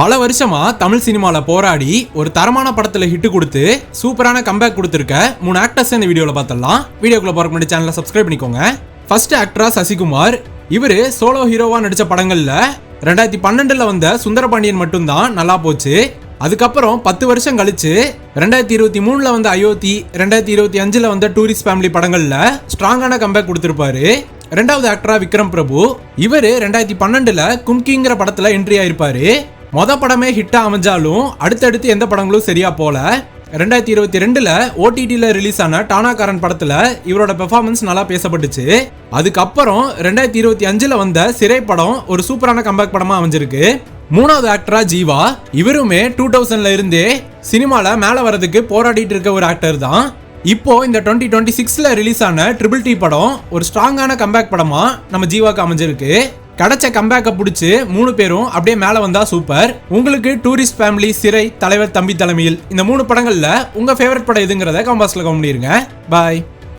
பல வருஷமா தமிழ் சினிமால போராடி ஒரு தரமான படத்துல ஹிட் கொடுத்து சூப்பரான கம்பேக் கொடுத்திருக்க 3 ஆக்டர்ஸ் இந்த வீடியோல பார்த்தலாம். வீடியோக்குள்ள போறதுக்கு முன்னாடி சேனலை சப்ஸ்கிரைப் பண்ணிக்கோங்க. ஃபர்ஸ்ட் ஆக்டரா சசிகுமார். இவரு சோலோ ஹீரோவா நடிச்ச படங்கள்ல 2012ல வந்த சுந்தரபாண்டியன் மட்டும்தான் நல்லா போச்சு. அதுக்கப்புறம் 10 வருஷம் கழிச்சு 2023ல வந்த அயோத்தி, 2025ல வந்த டூரிஸ்ட் ஃபேமிலி படங்கள்ல ஸ்ட்ராங்கான கம்பேக் கொடுத்திருப்பாரு. ரெண்டாவது ஆக்டரா விக்ரம் பிரபு. இவரு 2012ல கும்கிங்கிற படத்துல என்ட்ரி ஆயிருப்பாரு. மொத படமே ஹிட்டா அமைஞ்சாலும் அடுத்தடுத்து எந்த படங்களும் சரியா போல. 2022ல ஓடிடில ரிலீஸ் ஆன டானாகாரன் படத்துல இவரோட பெர்ஃபார்மன்ஸ் நல்லா பேசப்பட்டுச்சு. அதுக்கப்புறம் 2025ல வந்த சிறை படம் ஒரு சூப்பரான கம்பேக் படமா அமைஞ்சிருக்கு. மூணாவது ஆக்டரா ஜீவா. இவருமே 2000ல இருந்தே சினிமால மேல வரதுக்கு போராடிட்டு இருக்க ஒரு ஆக்டர் தான். இப்போ இந்த 2026ல ரிலீஸ் ஆன ட்ரிபிள் டி படம் ஒரு ஸ்ட்ராங்கான கம்பேக் படமா நம்ம ஜீவாக்கு அமைஞ்சிருக்கு. கிடைச்ச கம்பேக்க பிடிச்சு 3 பேரும் அப்படியே மேல வந்தா சூப்பர். உங்களுக்கு டூரிஸ்ட் ஃபேமிலி, சிறை, தலைவர் தம்பி தலைமையில் இந்த 3 படங்கள்ல உங்க ஃபேவரட் படம் எதுங்கிறத கமெண்ட் பாக்ஸ்ல கமெண்ட் பண்ணிருங்க. பாய்.